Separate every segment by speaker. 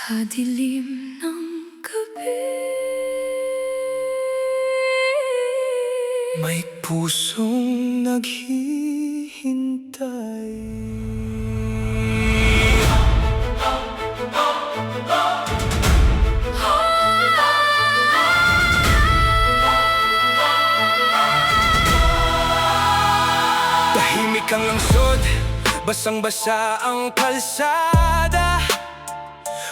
Speaker 1: Sa dilim ng gabi,
Speaker 2: may pusong naghihintay. Tahimik ang langsod, basang-basa ang kalsada.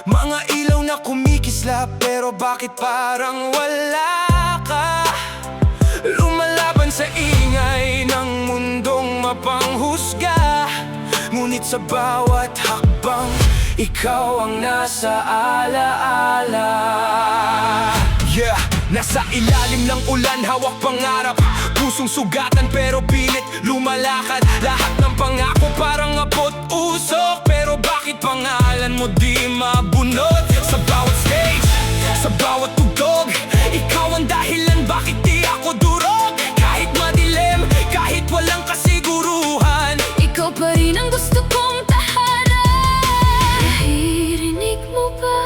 Speaker 2: Mga ilaw na kumikislap, pero bakit parang wala ka? Lumalaban sa ingay ng mundong mapanghusga, ngunit sa bawat hakbang, ikaw ang nasa alaala. Yeah! Nasa ilalim ng ulan, hawak pangarap, pusong sugatan pero pilit lumalakad. Lahat ng pangako parang abot usok, pero bakit pangalan mo di mabunod? Sa bawat stage, sa bawat tugtog, ikaw ang dahilan bakit di ako durog. Kahit madilim, kahit walang kasiguruhan,
Speaker 1: ikaw pa rin ang gusto kong tahanan. Naririnig mo ba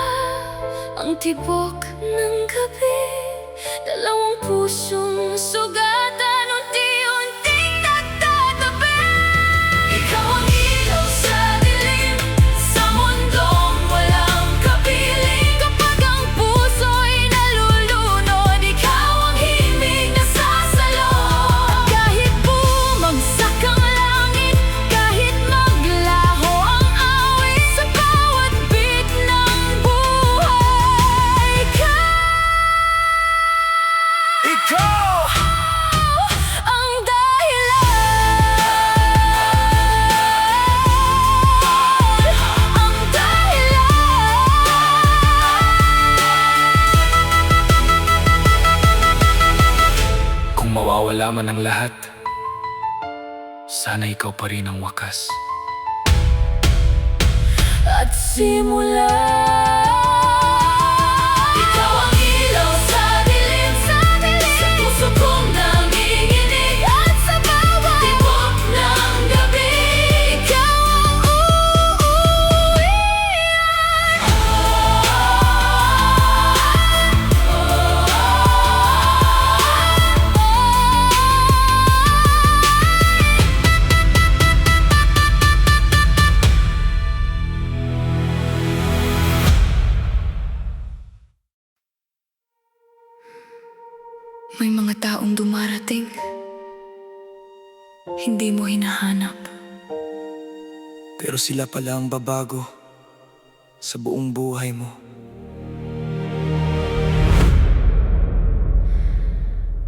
Speaker 1: ang tibok ng gabi? Dalawang pusong sugatan, unti-unting nagtatabi. Ikaw ang ilaw sa dilim, sa mundong walang kapiling. Kapag ang puso'y nalulunod, ikaw ang himig na sasalot. Kahit bumagsak ang langit, kahit maglaho ang awit, sa bawat bit ng buhay, ikaw ang dahilan, ang dahilan.
Speaker 2: kung mawawala man ang lahat, sana ikaw pa rin ang wakas.
Speaker 1: At simula, ikaw ang ilaw sa dilim, sa puso kong nanginginig. At sa bawat tibok ng gabi, ikaw ang uuwian. May mga taong dumarating, hindi mo hinahanap.
Speaker 2: Pero sila pala ang babago sa buong buhay mo.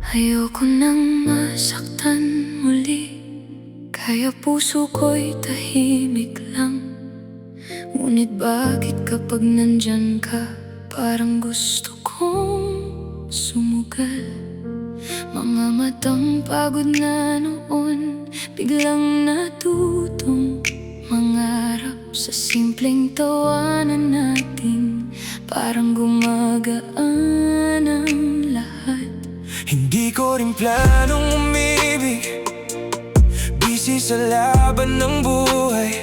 Speaker 1: Ayoko nang masaktan muli, kaya puso ko'y tahimik lang. Ngunit bakit kapag nandyan ka, parang gusto kong sumugal. Mga matang pagod na noon, biglang natutong mangarap. Sa simpleng tawanan natin, parang gumagaan ang lahat.
Speaker 2: Hindi ko rin planong umibig, busy sa laban ng buhay.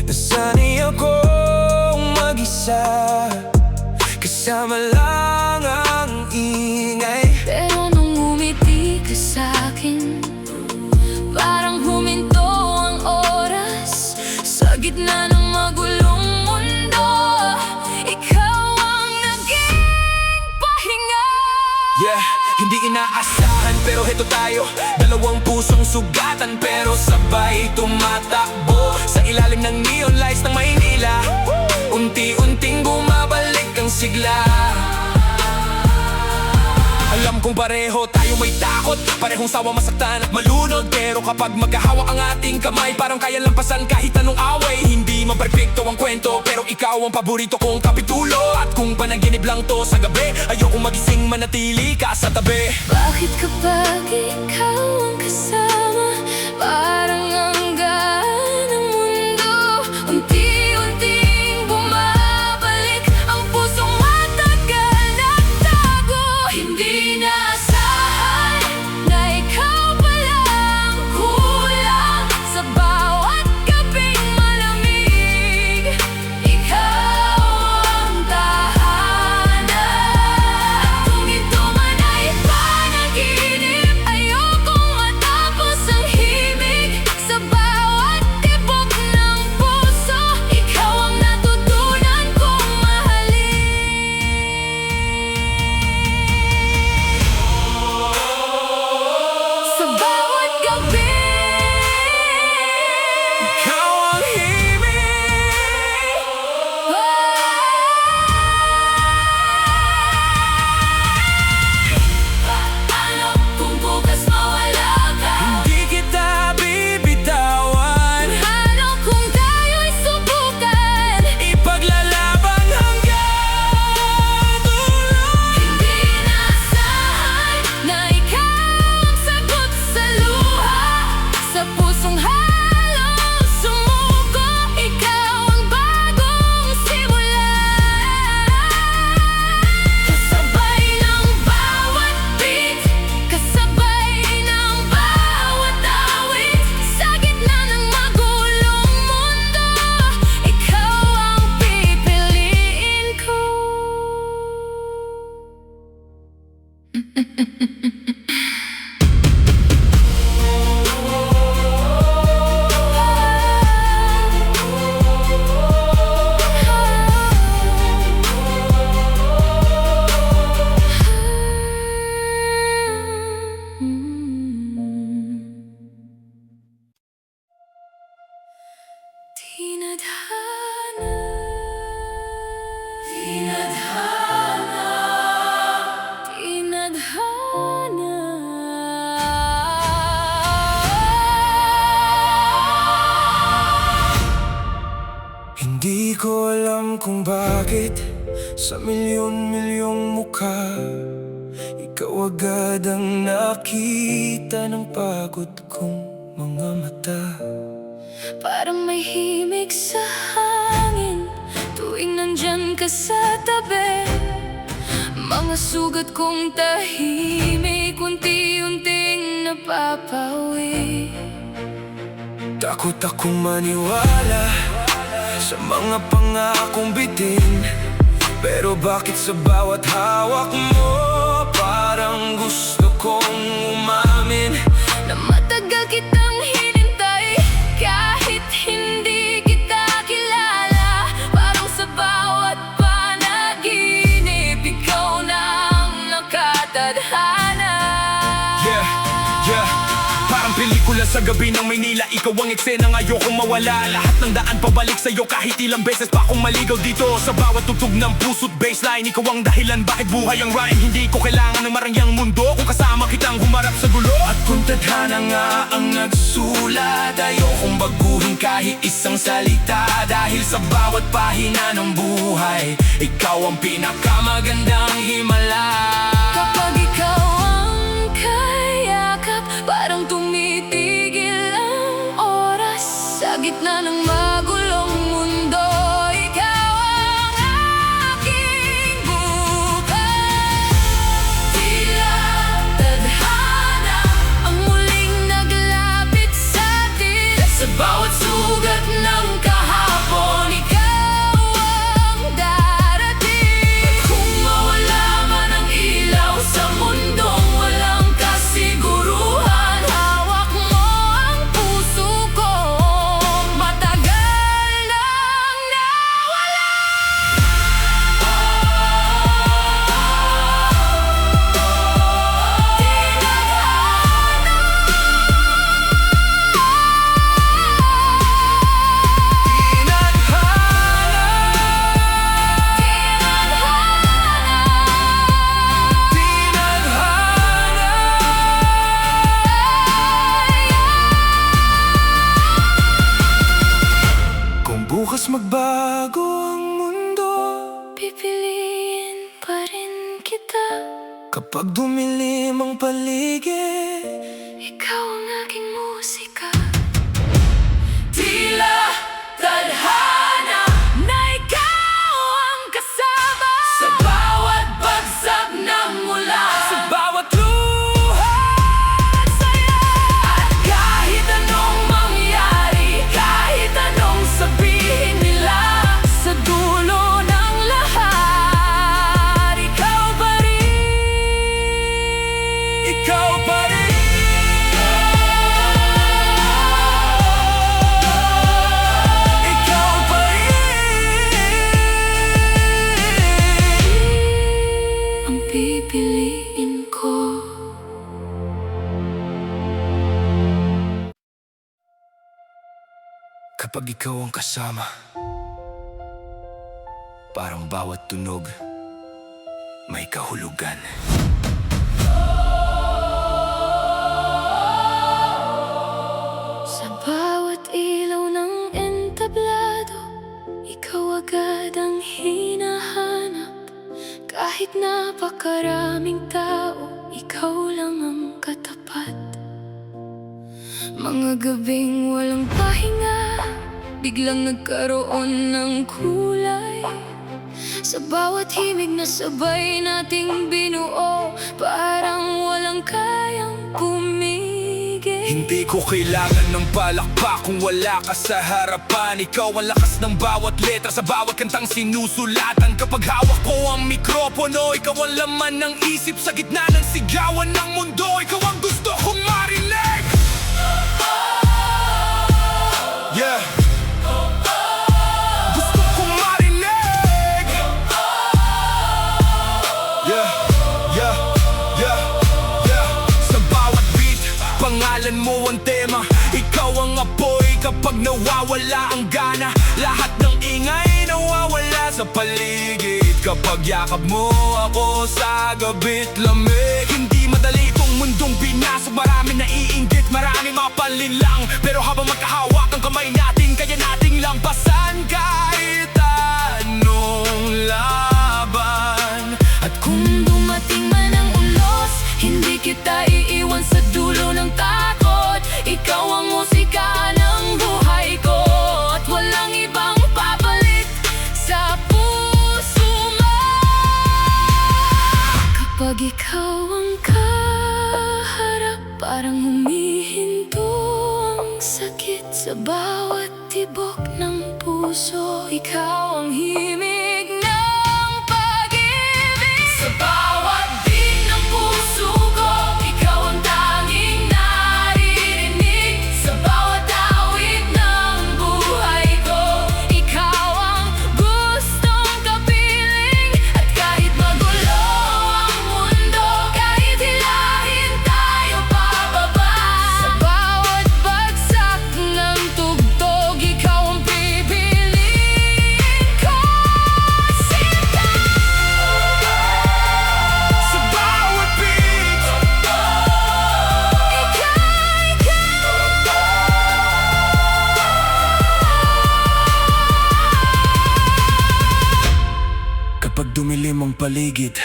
Speaker 2: Nasanay akong mag-isa, kasama lang ang ingay.
Speaker 1: Pero nung umiti ka sa'kin, parang huminto ang oras. Sa gitna ng magulong mundo, ikaw ang naging pahinga.
Speaker 2: Yeah, hindi inaasahan pero heto tayo. Dalawang pusong sugatan pero sabay tumatakbo. Sa ilalim ng neon lights ng Maynila, unti-unting bumabalik ang sigla. Alam kong pareho tayo may takot, parehong sawa masaktan at malunod. Pero kapag magkahawak ang ating kamay, parang kaya lampasan kahit anong away. Hindi man perfecto ang kwento, pero ikaw ang paborito kong kapitulo. At kung panaginip lang to sa gabi, ayokong magising, manatili ka sa tabi.
Speaker 1: Bakit kapag ikaw ang kasama, parang ang gaan ng mundo? Unti-unting bumabalik ang pusong matagal nagtago. Hindi naasahan na ikaw pala ang kulang. Sa bawat gabing malamig, ikaw
Speaker 2: ko alam kung bakit sa milyon-milyong mukha ikaw agad ang nakita ng pagod kong mga mata.
Speaker 1: Parang may himig sa hangin tuwing nandyan ka sa tabi. Mga sugat kong tahimik unti-unting napapawi.
Speaker 2: Takot akong maniwala sa mga pangakong bitin, pero bakit sa bawat hawak mo parang gusto kong umamin
Speaker 1: Na matagal kitang hinintay kahit hindi kita kilala. Parang sa bawat panaginip ikaw na ang nakatadhana.
Speaker 2: Yeah, yeah. Parang pelikula sa gabi ng Maynila, ikaw ang eksenang ayokong mawala. Lahat ng daan pabalik sa'yo kahit ilang beses pa akong maligaw dito. Sa bawat tugtog ng puso't baseline, ikaw ang dahilan bakit buhay ang rhyme. Hindi ko kailangan ng marangyang mundo kung kasama kitang humarap sa gulo. At kung tadhana nga ang nagsulat, ayokong baguhin kahit isang salita. Dahil sa bawat pahina ng buhay, ikaw ang pinakamagandang himala.
Speaker 1: Kapag ikaw ang kayakap, parang tumitigil ang oras. Sa gitna ng magulong mundo, ikaw ang aking bukas. Tila tadhana ang muling naglapit sa atin. Sa bawat sugat ng kahapon, ikaw ang darating. Kung mawala man ang ilaw sa mundong walang kasiguruhan, hawak mo ang puso ko, matagal nang nawala.
Speaker 2: Kung bukas magbago ang mundo,
Speaker 1: Pipiliin pa rin kita.
Speaker 2: kapag dumilim ang paligid,
Speaker 1: Ikaw ang aking musika. Tila tadhana na ikaw ang kasama sa bawat bagsak na mula,
Speaker 2: sa bawat luha
Speaker 1: at saya. At kahit anong mangyari, kahit anong sabihin nila, sa dulo ng lahat, ikaw pa rin.
Speaker 2: ikaw pa rin. Ikaw pa rin.
Speaker 1: Ang pipiliin ko.
Speaker 2: Kapag ikaw ang kasama, parang bawat tunog may kahulugan.
Speaker 1: Sa bawat ilaw ng entablado, ikaw agad ang hinahanap. Kahit napakaraming tao, ikaw lang ang katapat. Mga gabing walang pahinga, biglang nagkaroon ng kulay. Sa bawat himig na sabay nating binuo, parang walang kayang pumigil.
Speaker 2: Hindi ko kailangan ng palakpak kung wala ka sa harapan. Ikaw ang lakas ng bawat letra sa bawat kantang sinusulatan. Kapag hawak ko ang mikropono, ikaw ang laman ng isip sa gitna ng sigawan ng mundo. Ikaw ang gusto kong marinig. Yeah. Gusto kong marinig. Yeah, yeah, yeah, yeah. Sa bawat beat, pangalan mo ang tema. Ikaw ang apoy kapag nawawala ang gana. Lahat ng ingay nawawala sa paligid kapag yakap mo ako sa gabi't lamig. Hindi madali itong mundong binasok, marami naiinggit, marami mapanlinlang. Pero habang magkahawak ang kamay natin, kaya nating lampasan kahit
Speaker 1: puso, ikaw ang himig ng pag-ibig. Sa bawat beat ng puso ko, ikaw ang tanging naririnig. Sa bawat awit ng buhay ko, ikaw ang gustong kapiling. At kahit magulo ang mundo, kahit hilahin tayo pababa, sa bawat bagsak ng tugtog, ikaw ang pipiliin ko. Sinta!
Speaker 2: Sa bawat beat, kapag dumilim ang paligid,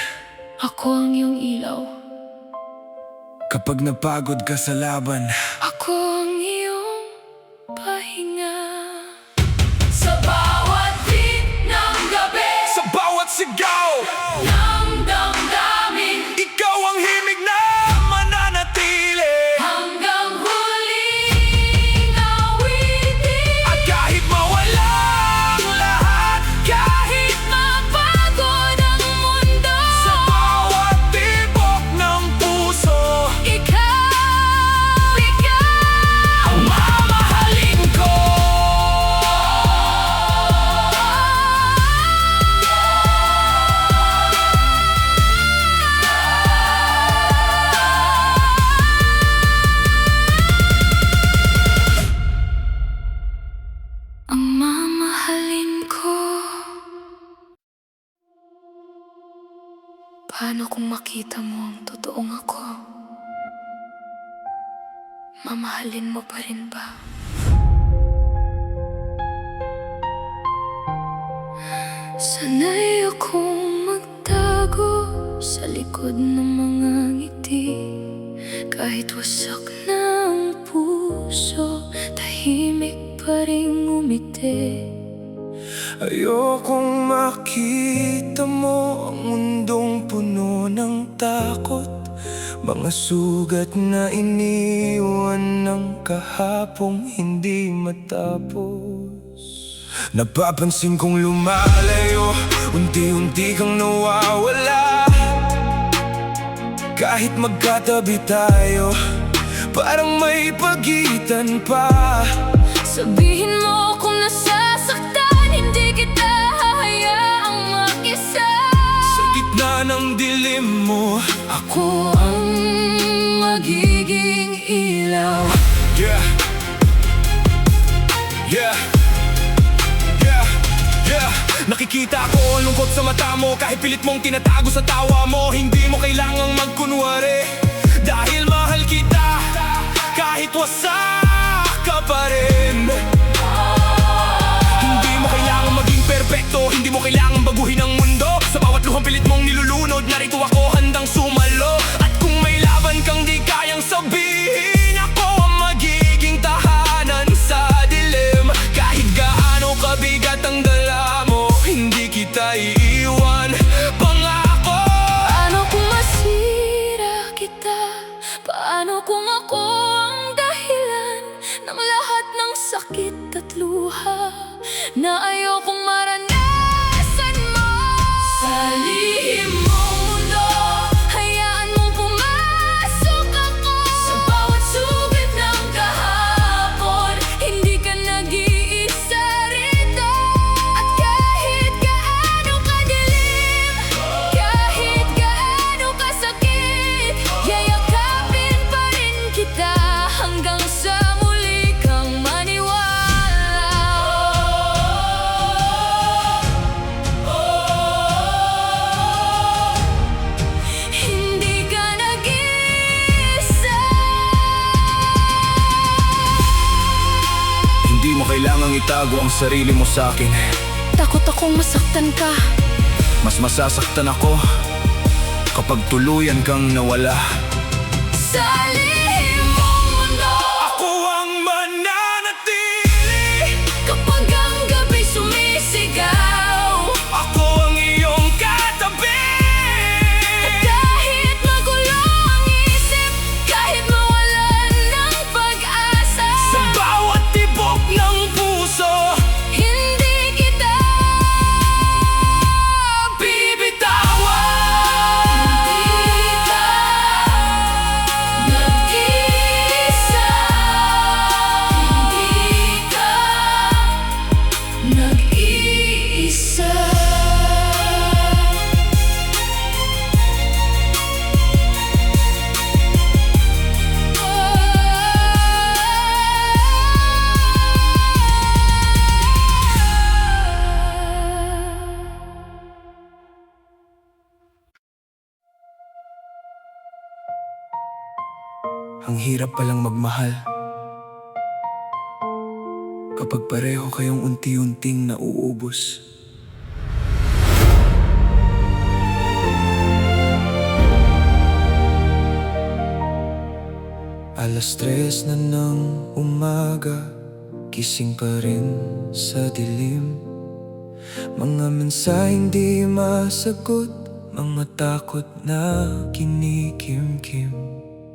Speaker 1: Ako ang iyong ilaw,
Speaker 2: kapag napagod ka sa laban,
Speaker 1: ako ang iyong pahinga. Sa bawat beat ng gabi,
Speaker 2: sa bawat sigaw,
Speaker 1: ng damdamin,
Speaker 2: ikaw ang himig na mananatili.
Speaker 1: hanggang huling awitin.
Speaker 2: At kahit mawala ang lahat,
Speaker 1: Kahit mapagod ang mundo,
Speaker 2: sa bawat tibok ng puso,
Speaker 1: ikaw
Speaker 2: ang mamahalin ko.
Speaker 1: ang mamahalin ko. Paano kung makita mo ang totoong ako? Mamahalin mo pa rin ba? Sanay akong magtago sa likod ng mga ngiti. Kahit wasak na ang puso, tahimik pa rin ngumiti.
Speaker 2: Ayokong makita mo ang mundong puno ng takot, mga sugat na iniwan ng kahapong hindi matapos. Napapansin kong lumalayo, unti-unti kang nawawala. Kahit magkatabi tayo, parang may pagitan pa.
Speaker 1: Sabihin mo kung nasasaktan, hindi kita hahayaang mag-isa.
Speaker 2: Sa gitna ng dilim mo,
Speaker 1: Ako ang magiging ilaw.
Speaker 2: yeah, yeah, yeah, yeah. Nakikita ko ang lungkot sa mata mo, kahit pilit mong tinatago sa tawa mo. Hindi mo kailangang magkunwari, dahil mahal kita, kahit wasak ka pa rin. Hindi mo kailangang maging perpekto, hindi mo kailangang baguhin ang mundo. Sa bawat luhang pilit mong nilulunod, narito ako handang sumalo. At kung may laban kang di kayang sabihin, ako ang magiging tahanan sa dilim. Kahit gaano kabigat ang dala mo, hindi kita iiwan, pangako.
Speaker 1: Paano kung masira kita? Paano kung ako ang dahilan ng lahat ng sakit at luha na ayokong maranasan mo? Sa lihim mong mundo, hayaan mong pumasok ako. Sa bawat sugat ng kahapon, hindi ka nag-iisa rito. At kahit gaano kadilim, kahit gaano kasakit, yayakapin pa rin kita hanggang sa muli kang maniwala. Hindi ka nag-iisa.
Speaker 2: Hindi mo kailangang itago ang sarili mo sa akin.
Speaker 1: Takot akong masaktan ka.
Speaker 2: Mas masasaktan ako kapag tuluyan kang nawala.
Speaker 1: Sa lihim mong mundo,
Speaker 2: Ako ang mananatili,
Speaker 1: kapag ang gabi sumisigaw.
Speaker 2: ako ang iyong katabi.
Speaker 1: Kahit magulo ang isip, kahit mawalan ng pag-asa,
Speaker 2: Sa bawat tibok ng puso,
Speaker 1: hindi
Speaker 2: Ang hirap palang magmahal kapag pareho kayong unti-unting nauubos. Alas 3 na ng umaga, gising pa rin sa dilim. Mga mensaheng di masagot, mga takot na kinikimkim.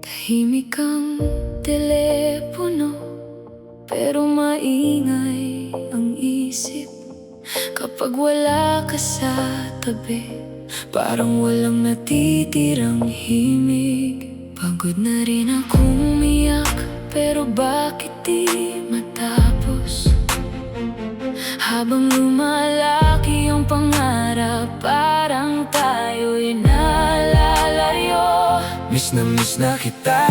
Speaker 1: Tahimik ang telepono, pero maingay ang isip. Kapag wala ka sa tabi, parang walang natitirang himig. Pagod na rin akong umiyak, pero bakit di matapos? Habang lumalaki ang pangarap, parang tayo'y nalalayo.
Speaker 2: Miss na kita,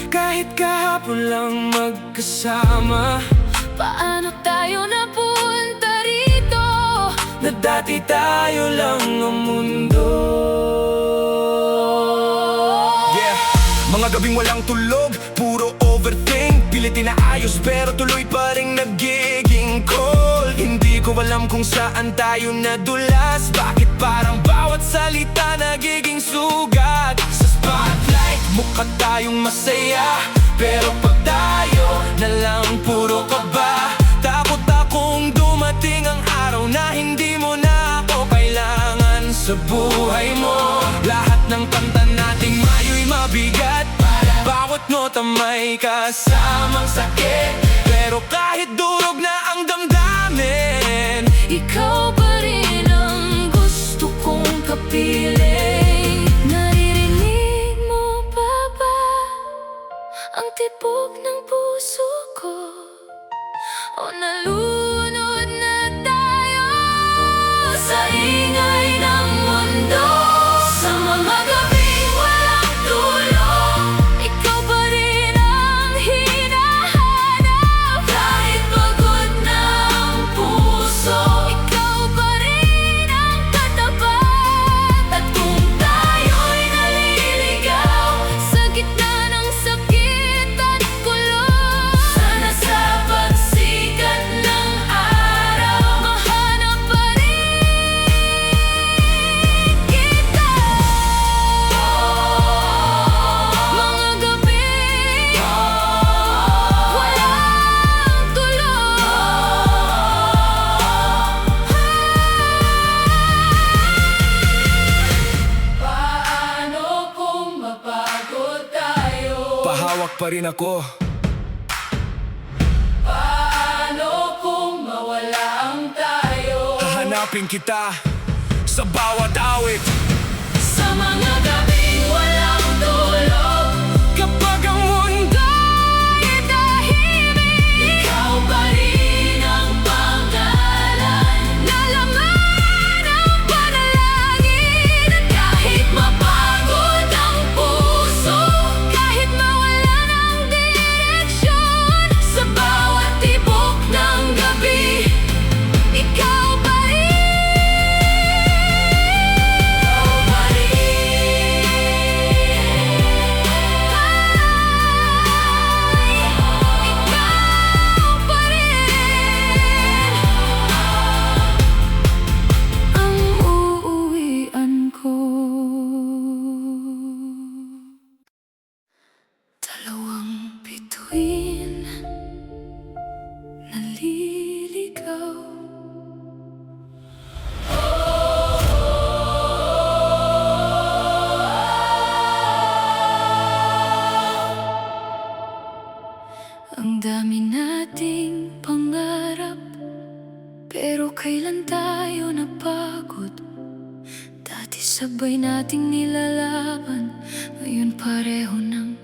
Speaker 2: kahit kahapon lang magkasama.
Speaker 1: Paano tayo napunta rito?
Speaker 2: Na dati tayo lang ang mundo. Yeah, mga gabing walang tulog, puro overthink. Pilit inaayos pero tuloy pa rin nagiging cold. Hindi ko alam kung saan tayo nadulas. Bakit parang bawat salita nagiging sugat? Sa spotlight, mukha tayong masaya, pero pag tayo na lang puro kaba. Takot akong dumating ang araw na hindi mo na ako kailangan sa buhay mo. Lahat ng kanta nating mayo'y mabigat, bawat nota may kasamang sakit. Pero kahit durog na ang damdamin,
Speaker 1: Ikaw pa rin ang gusto kong kapiling. Naririnig mo pa ba ang tibok ng puso ko? O nalunod na tayo sa ingay ng mundo? Sa mga gabing walang tulog, ikaw pa rin ang hinahanap. Kahit pagod na ang puso, ikaw pa rin ang katapat. At kung tayo'y naliligaw sa gitna ng sakit at kulong, sana sa pagsikat ng araw mahanap pa rin kita. Mga gabi walang tulog. Paano kung mapagod tayo?
Speaker 2: pahawak pa rin ako.
Speaker 1: Paano kung mawala ang tayo?
Speaker 2: Hahanapin kita sa bawat awit.
Speaker 1: Sa mga gabing walang tulog,
Speaker 2: Kapag ang mundo'y
Speaker 1: tahimik, ikaw pa rin ang pangalan na laman ng panalangin. At kahit mapagod ang puso, kahit mawala ng direksyon, sa bawat tibok ng gabi, ikaw pa rin. Ikaw pa rin ang uuwian ko. Dalawang bituin naliligaw. Ang dami nating pangarap, pero kailan tayo napagod? Dati sabay nating nilalaban, ngayon pareho nang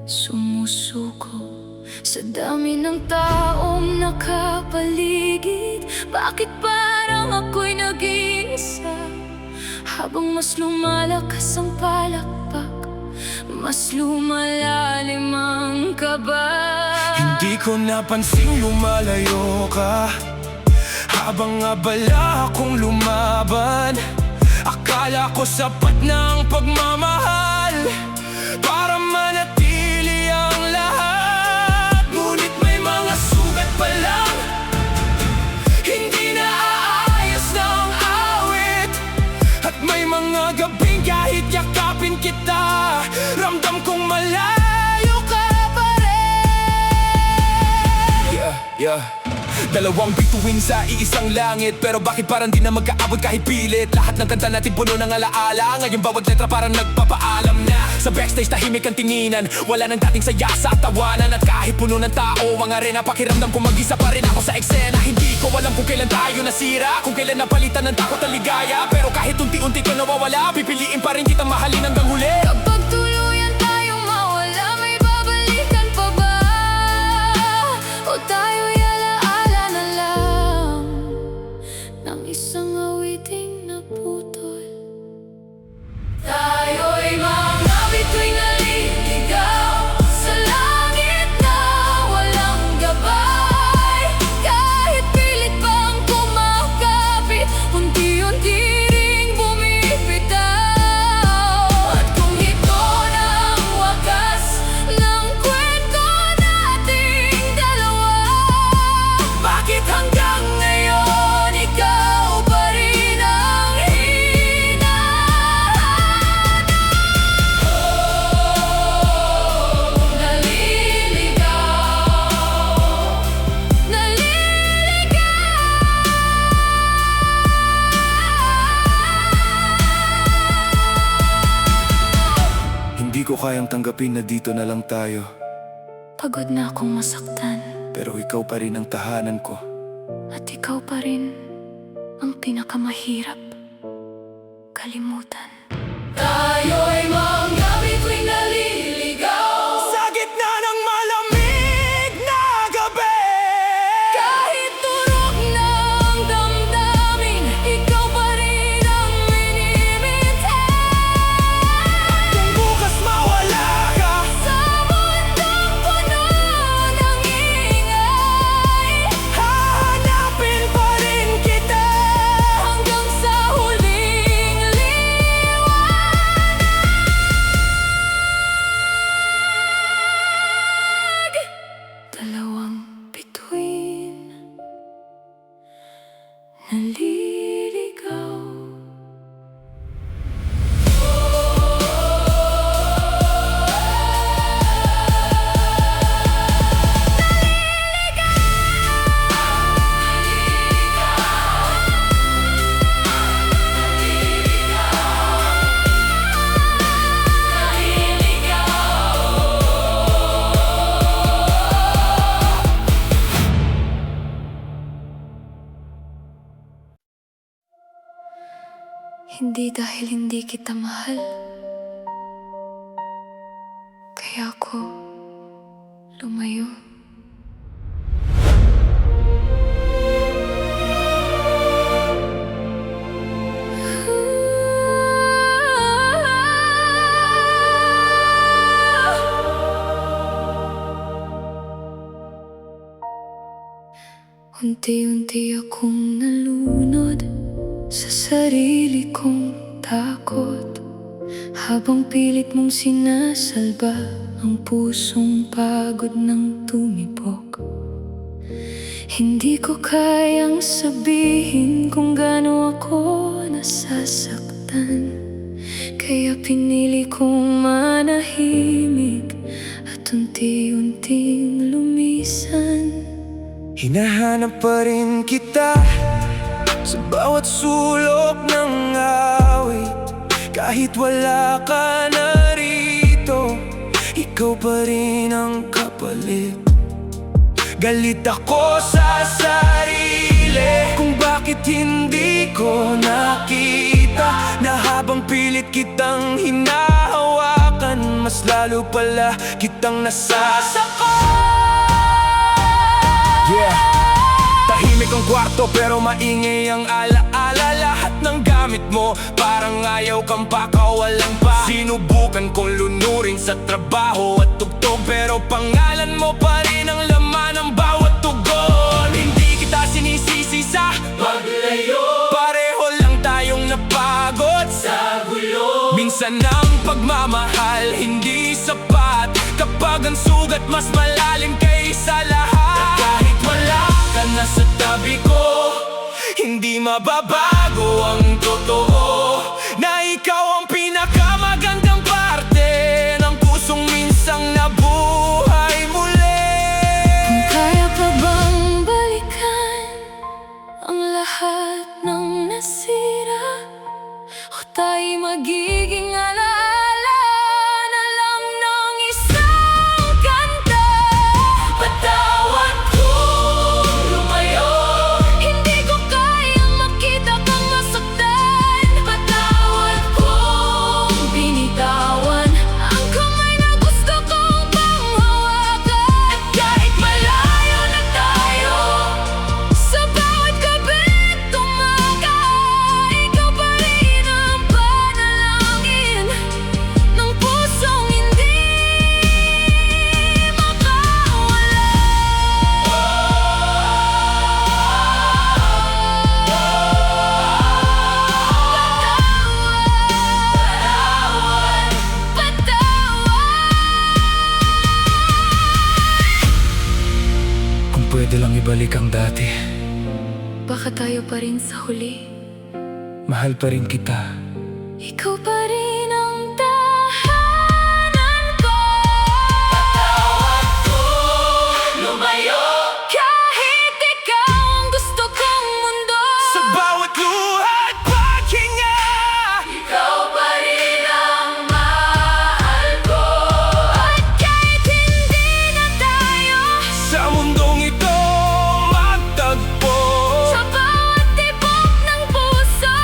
Speaker 1: sumusuko. Sa dami ng taong nakapaligid, bakit parang ako'y nag-iisa? Habang mas lumalakas ang palakpak, mas lumalalim ang kaba.
Speaker 2: Hindi ko napansing lumalayo ka, habang abala akong lumaban. Akala ko sapat na ang pagmamahal para manatili Dalawang bituin sa iisang langit, pero bakit parang di na magkaabot kahit pilit? Lahat ng kanta natin puno ng alaala, ngayon bawat letra parang nagpapaalam na. Sa backstage tahimik ang tinginan, wala nang dating saya sa tawanan. At kahit puno ng tao ang arena, pakiramdam ko mag-isa pa rin ako sa eksena. Hindi ko alam kung kailan tayo nasira, kung kailan napalitan ng takot at ligaya. Pero kahit unti-unti ko nawawala, pipiliin pa rin kitang mahalin hanggang huli.
Speaker 1: Kapag tuluyan tayong mawala, may babalikan pa ba? O tayo'y alaala na lang ng isang awiting naputol? Tayo'y mga bituing naliligaw sa langit na walang gabay. Kahit pilit pang kumakapit, unti-unti ring bumibitaw. At kung ito na ang wakas ng kwento nating dalawa, bakit hanggang ngayon ikaw pa rin ang hinahanap?
Speaker 2: Hindi ko kayang tanggapin na dito na lang tayo,
Speaker 1: Pagod na akong masaktan,
Speaker 2: pero ikaw pa rin ang tahanan ko.
Speaker 1: at ikaw pa rin ang pinakamahirap kalimutan. Tayo'y mga bituing naliligaw
Speaker 2: Sa gitna ng malamig na gabi,
Speaker 1: kahit turok ng damdamin, ikaw pa rin ang minimintay.
Speaker 2: kung bukas mawala ka,
Speaker 1: Sa mundong puno ng ingay,
Speaker 2: hahanapin pa rin kita.
Speaker 1: hanggang sa huling liwanag. Dalawang bituin naliligaw. Hindi dahil hindi kita mahal, kaya ako lumayo. Unti-unti akong nalunod sa sarili kong takot, habang pilit mong sinasalba ang pusong pagod ng tumibok. Hindi ko kayang sabihin kung gaano ako nasasaktan, kaya pinili kong manahimik at unti-unting lumisan.
Speaker 2: Hinahanap pa rin kita sa bawat sulok ng awit. Kahit wala ka na rito, ikaw pa rin ang kapalit. Galit ako sa sarili kung bakit hindi ko nakita na habang pilit kitang hinahawakan, mas lalo pala kitang nasasaktan. Tahimik ang kwarto pero maingay ang alaala. Lahat ng gamit mo parang ayaw kang pakawalan pa. Sinubukan kong lunurin sa trabaho at tugtog, pero pangalan mo pa rin ang laman ng bawat tugon. Hindi kita sinisisi sa paglayo, pareho lang tayong napagod sa gulo. Minsan ang pagmamahal hindi sapat kapag ang sugat mas malalim kaysa lahat. Kahit wala ka na sa tabi ko, hindi mababago ang totoo na ikaw ang pinakamagandang parte ng pusong minsang nabuhay muli.
Speaker 1: Kaya pa bang balikan lahat ng nasira, o tayo'y magiging alaala na lang ng isang kanta. Patawad kung lumayo, hindi ko kayang makita kang masaktan. Patawad kung binitawan ang kamay na gusto kong panghawakan. At kahit malayo na tayo, sa bawat gabing tumaga, ikaw pa rin ang panalangin ng pusong hindi makawala.
Speaker 2: Kung pwede lang ibalik ang dati,
Speaker 1: Baka tayo pa rin sa huli,
Speaker 2: mahal pa rin kita.
Speaker 1: ikaw pa rin ang tahanan ko. Patawad kung lumayo, kahit ikaw ang gusto kong mundo.
Speaker 2: Sa bawat luha at paghinga,
Speaker 1: Ikaw pa rin ang mahal ko. At kahit hindi na tayo
Speaker 2: sa mundong ito magtagpo,
Speaker 1: sa bawat tibok ng puso,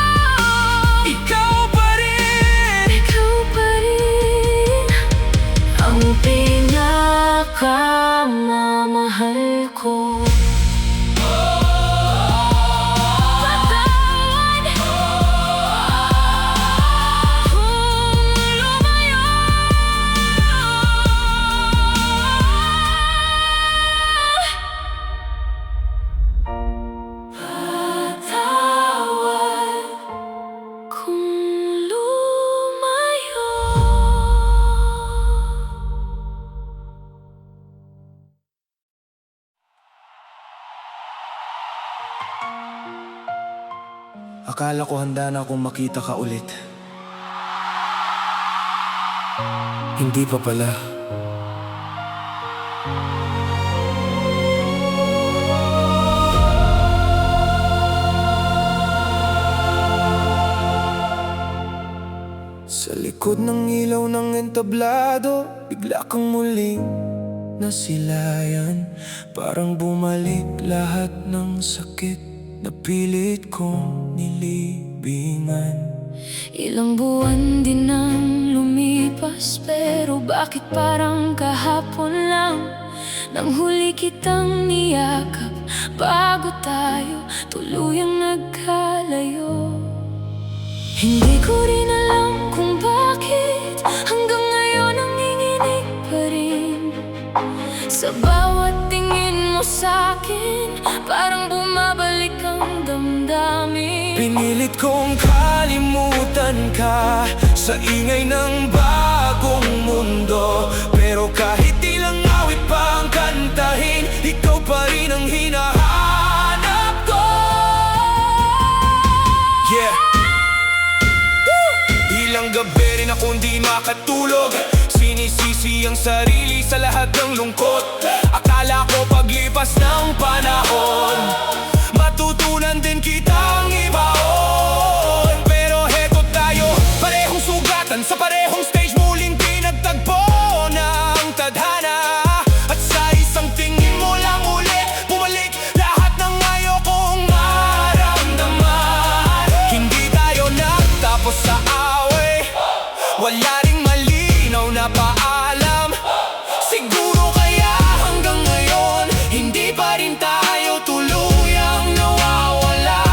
Speaker 2: ikaw pa rin.
Speaker 1: ikaw pa rin ang pinakamamahal ko. Patawad kung lumayo, patawad kung lumayo.
Speaker 2: Akala ko handa na akong makita ka ulit. Hindi pa pala. Sa likod ng ilaw ng entablado, bigla kang muling nasilayan. Parang bumalik lahat ng sakit na pilit kong nilibingan.
Speaker 1: Ilang buwan din ang lumipas, pero bakit parang kahapon lang nang huli kitang niyakap, bago tayo tuluyang nagkalayo. Hindi ko rin alam kung bakit hanggang ngayon nanginginig pa rin. Sa bawat tingin mo sa'kin, parang bumabalik ang damdamin.
Speaker 2: Pinilit kong kalimutan ka sa ingay ng bagong mundo, pero kahit ilang awit pa ang kantahin, ikaw pa rin ang hinahanap ko. Yeah. Ilang gabi rin akong di makatulog, sinisisi ang sarili sa lahat ng lungkot. Akala ko paglipas ng panahon, matutunan din kitang ibaon. Pero heto tayo, parehong sugatan sa parehong stage, muling pinagtagpo ng tadhana. At sa isang tingin mo lang ulit, bumalik lahat ng ayaw kong maramdaman. Hindi tayo nagtapos sa away, wala ring malinaw na paalam. Siguro kaya hanggang ngayon, hindi pa rin tayo tuluyang nawawala.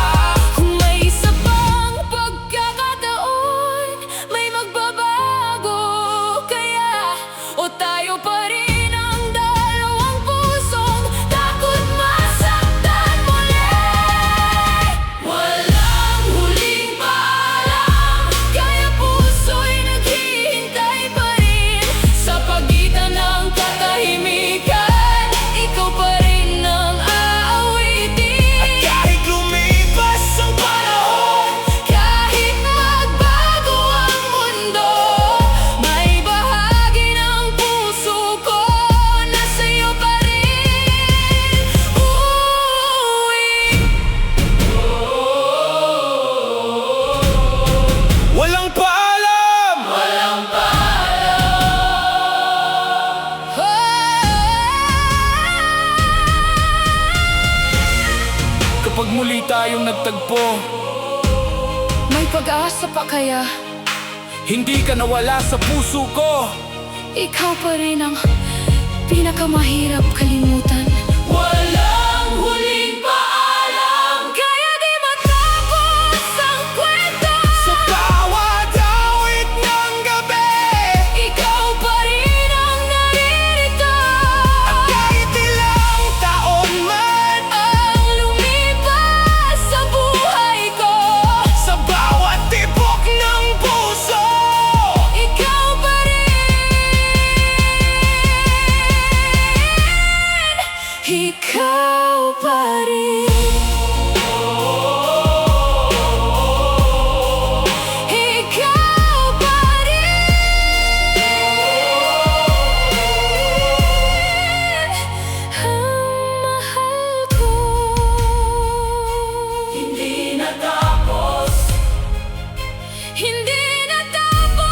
Speaker 3: magtagpo.
Speaker 1: May pag-asa pa kaya?
Speaker 3: Hindi ka nawala sa puso ko.
Speaker 1: Ikaw pa rin ang pinakamahirap kalimutan. Walang huling paalam, kaya di matapos ang kwento.
Speaker 2: Sa bawat awit ng gabi,
Speaker 1: Ikaw pa rin ang naririto.
Speaker 2: at kahit ilang taon man,
Speaker 1: Ang lumipas sa buhay ko.
Speaker 2: sa bawat tibok ng puso,
Speaker 1: Ikaw pa rin. Ikaw pa rin. Ikaw pa rin ang mahal ko. Hindi natapos. Hindi natapos.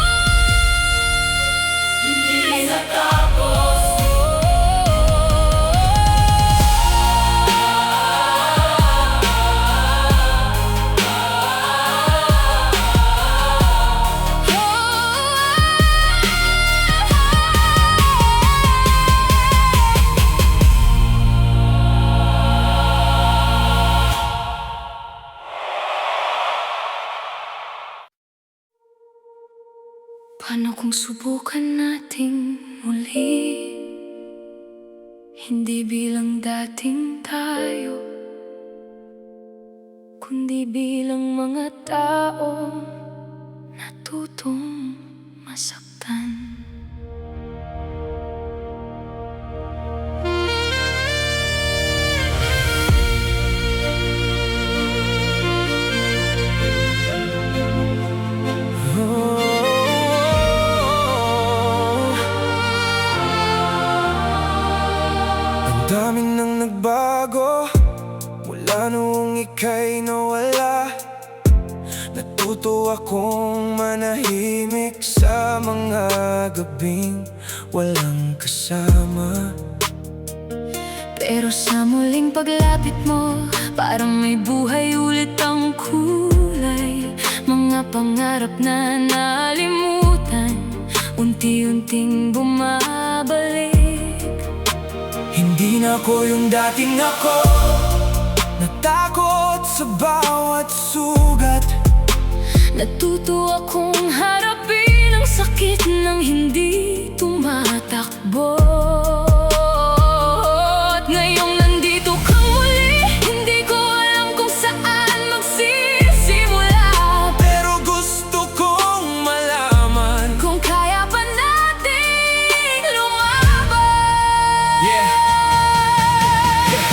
Speaker 1: Hindi natapos. Paano kung subukan nating muli? Hindi bilang dating tayo, kundi bilang mga tao natutong masaktan.
Speaker 2: ang dami nang nagbago mula noong ika'y nawala. Natuto akong manahimik sa mga gabing walang kasama.
Speaker 1: Pero sa muling paglapit mo, parang may buhay ulit ang kulay. Mga pangarap na nalimutan, unti-unting bumabalik.
Speaker 2: Hindi na ako yung dating ako, natakot sa bawat sugat.
Speaker 1: Natuto akong harapin ang sakit ng hindi tumatakbo. At ngayong nandito ka muli, hindi ko alam kung saan magsisimula.
Speaker 2: Pero gusto kong malaman,
Speaker 1: Kung kaya pa nating lumaban.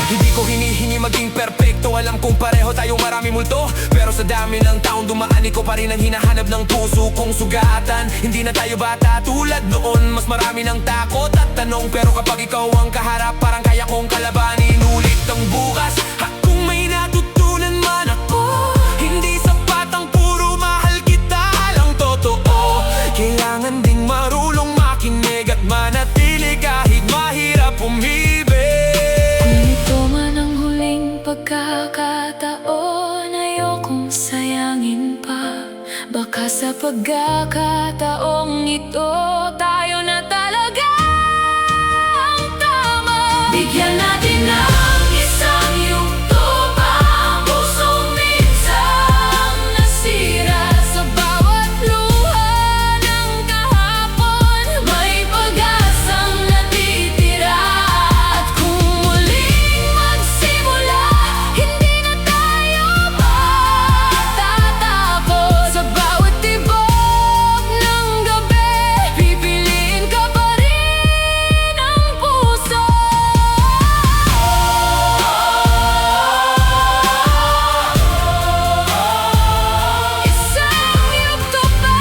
Speaker 2: Hindi ko hinihingi maging perpekto. Alam kong pareho tayong marami multo, pero sa dami ng taong dumaan, ikaw pa rin ang hinahanap ng puso kong sugatan. Hindi na tayo bata tulad noon, mas marami ng takot at tanong. Pero kapag ikaw ang kaharap, parang kaya kong kalabanin ulit ang bukas. At kung may natutunan man ako, hindi sapat ang puro mahal kita lang totoo. Kailangan ding marunong makinig at manatili kahit mahirap umibig.
Speaker 1: Kung ito man ang huling pagkakataon, ayokong sayangin pa. Baka sa pagkakataong ito, tayo na talaga ang tama. Bigyan natin ng isang yugto pa ang pusong minsang nasira. Sa bawat luha ng kahapon, may pag-asang natitira. At kung muling magsimula, hindi na tayo matatapos. Sa bawat tibok ng gabi, pipiliin ka pa rin ang puso. Isang yugto pa.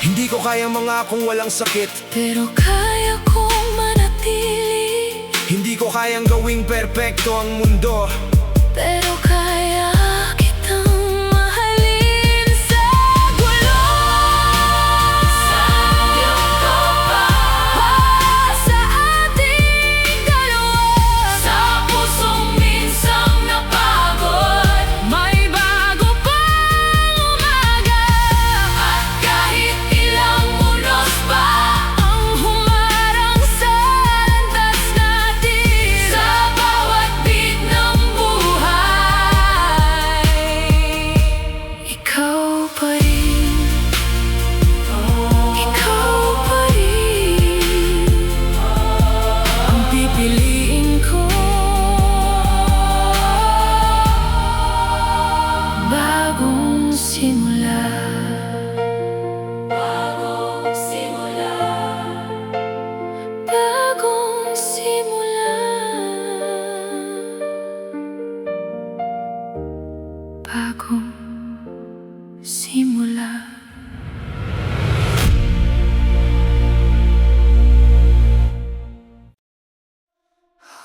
Speaker 2: Hindi ko kaya mangakong walang sakit,
Speaker 1: Pero kaya kong manatili.
Speaker 2: hindi ko kayang gawing perpekto ang mundo.
Speaker 1: Pero kaya kitang mahalin sa gulo. Isang yugto pa.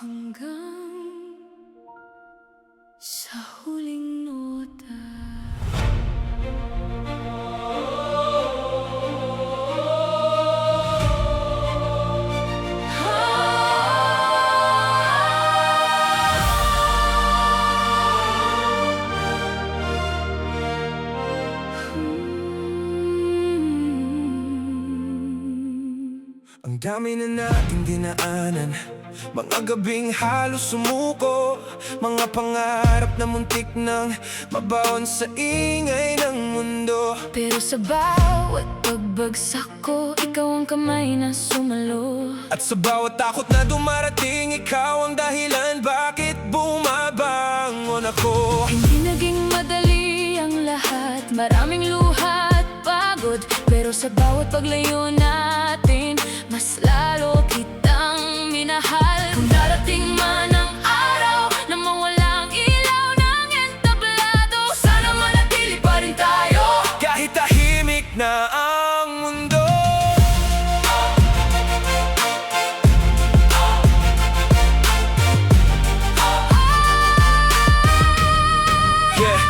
Speaker 1: Hanggang sa huling nota.
Speaker 2: Ang dami na nating dinaanan, mga gabing halos sumuko, mga pangarap na muntik nang mabaon sa ingay ng mundo.
Speaker 1: Pero sa bawat pagbagsak ko, ikaw ang kamay na sumalo.
Speaker 2: At sa bawat takot na dumarating, ikaw ang dahilan bakit bumabangon ako.
Speaker 1: Hindi naging madali ang lahat, maraming luha at pagod. Pero sa bawat paglayo natin, mas lalo kitang minahal. Kung darating man ang araw na mawalang ilaw ng entablado, sana manatili pa rin tayo.
Speaker 2: Kahit tahimik na ang mundo. Yeah,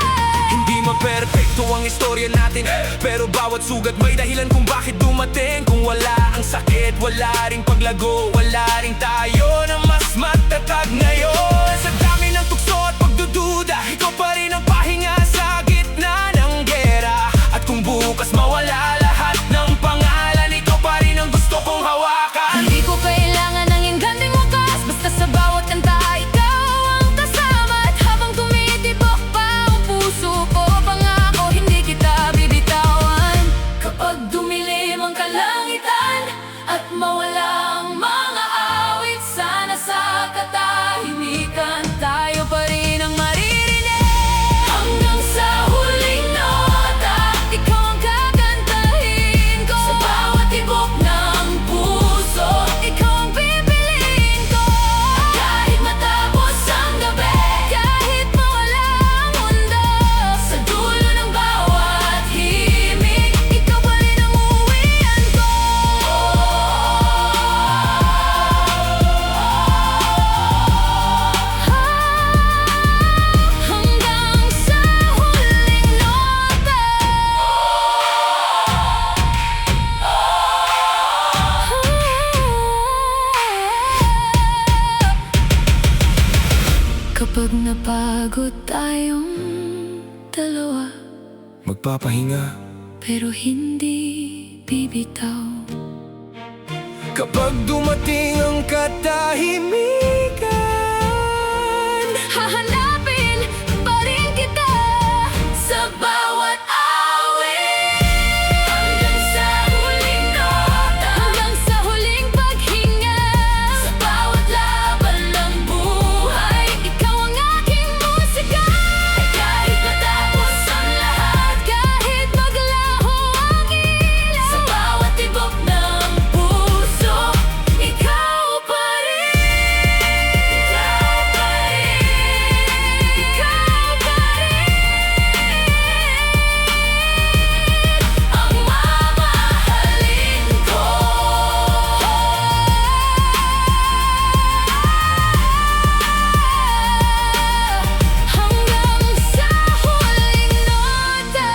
Speaker 2: hindi maperpekto ang istorya natin, pero bawat sugat may dahilan kung bakit dumating. Kung wala ang sakit, wala ring paglago, wala ring tayo na mas matatag ngayon. Sa dami ng tukso at pagdududa, ikaw pa rin ang pahinga sa gitna ng gera. At kung bukas mawala lahat ng pangalan, ikaw pa rin ang gusto kong hawakan.
Speaker 1: Hindi ko kailangan ng hingganting wakas, basta sa bawat kanta ikaw ang kasama. At habang tumitibok pa ang puso ko, pangako hindi kita bibitawan. Kapag dumilim ang kalangitan at mawala ang mga awit, sana sa katahimikan tayo pa rin ang maririnig. Hanggang sa huling nota, ikaw ang kakantahin ko. Sa bawat tibok ng puso, ikaw ang pipiliin ko. Kahit matapos ang gabi, kahit mawala ang mundo, sa dulo ng bawat himig, ikaw pa rin ang uwian ko. Hanggang sa huling nota. Kapag napagod tayong dalawa,
Speaker 2: Magpapahinga
Speaker 1: pero hindi bibitaw.
Speaker 2: kapag dumating ang katahimikan.
Speaker 1: Hahanapin pa rin kita sa bawat awit. Hanggang sa huling nota, hanggang sa huling paghinga. Sa bawat laban ng buhay, ikaw ang aking musika. Kahit matapos ang lahat, kahit maglaho ang ilaw, sa bawat tibok ng puso, ikaw pa rin. Ikaw pa rin. Ikaw pa rin ang mamahalin ko. Hanggang sa huling nota.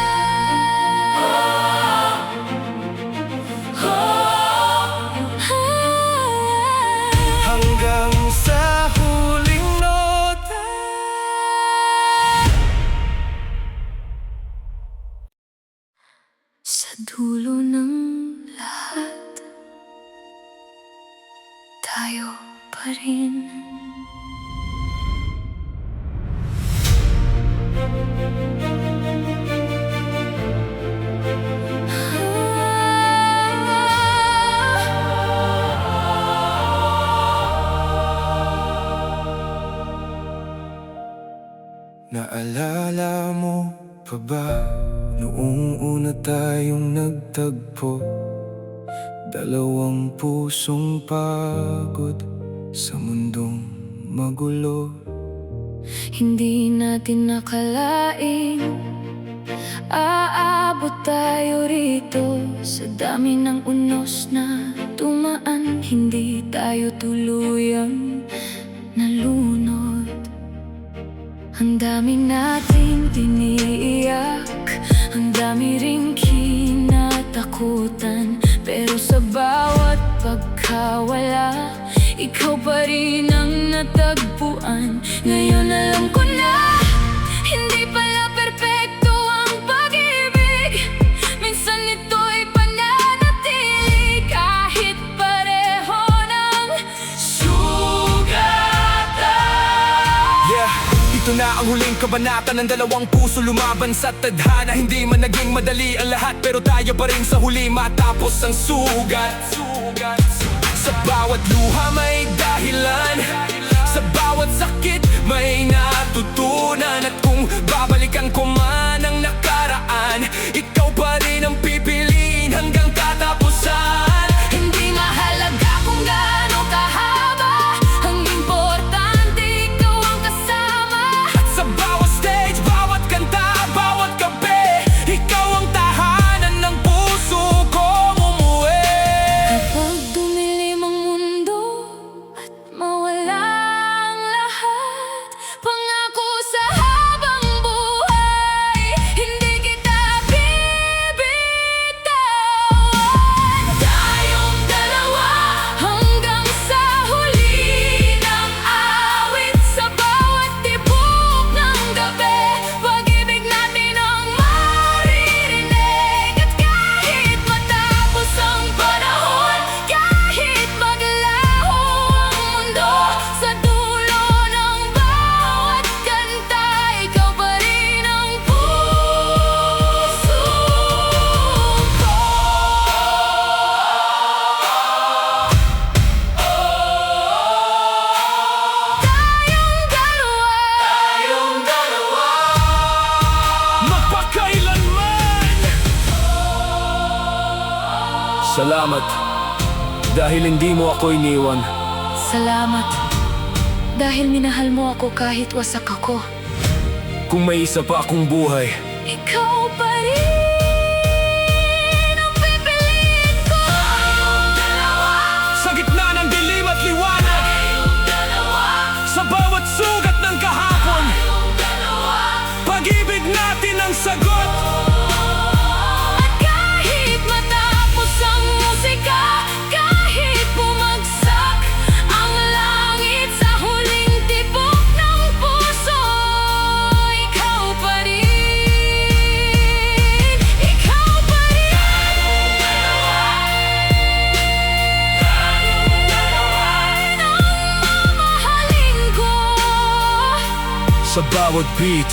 Speaker 2: Hanggang sa huling nota.
Speaker 1: Sa dulo ng lahat, tayo pa rin.
Speaker 2: Naalala mo pa ba noong una tayong nagtagpo? Dalawang pusong pagod sa mundong magulo.
Speaker 1: Hindi natin nakalain aabot tayo rito. Sa dami ng unos na tumaan, hindi tayo tuluyang nalunod. Ang dami nating tiniiyak, ang dami ring kinatakutan. Pero sa bawat pagkawala, ikaw pa rin ang natagpuan. Ngayon alam ko na, hindi pala perpekto ang pag-ibig. Minsan ito'y pananatili kahit pareho ng sugatan.
Speaker 2: Yeah, ito na ang huling kabanata ng dalawang puso lumaban sa tadhana. Hindi man naging madali ang lahat, pero tayo pa rin sa huli matapos ang sugat. Sa bawat luha may dahilan, sa bawat sakit may natutunan. At kung babalikan ko man ang nakaraan, ikaw pa rin ang pipiliin hanggang katapusan.
Speaker 1: Hindi mahalaga kung gaano kahaba, ang importante ikaw ang kasama.
Speaker 2: At sa bawat stage, bawat kanta, bawat gabi, ikaw ang tahanan ng puso kong umuwi.
Speaker 1: Kapag dumilim ang mundo at mawala ang lahat, pangako sa habang buhay, hindi kita bibitawan. Tayong dalawa hanggang sa huli ng awit. Sa bawat tibok ng gabi, pag-ibig natin ang maririnig. At kahit matapos ang panahon, kahit maglaho ang mundo, sa dulo ng bawat kanta, ikaw pa rin ang puso ko. Tayong dalawa,
Speaker 2: Magpakailanman! Salamat, dahil hindi mo ako iniwan.
Speaker 1: salamat dahil minahal mo ako kahit wasak ako.
Speaker 2: Kung may isa pa akong buhay,
Speaker 1: Ikaw pa rin ang pipiliin ko.
Speaker 2: sa gitna ng dilim at liwanag, sa bawat sugat ng kahapon, pag-ibig natin ang sagot.
Speaker 1: At kahit matapos ang musika, kahit bumagsak ang langit sa huling tibok ng puso, ikaw pa rin, ikaw pa rin ang mamahalin ko.
Speaker 2: Sa bawat beat,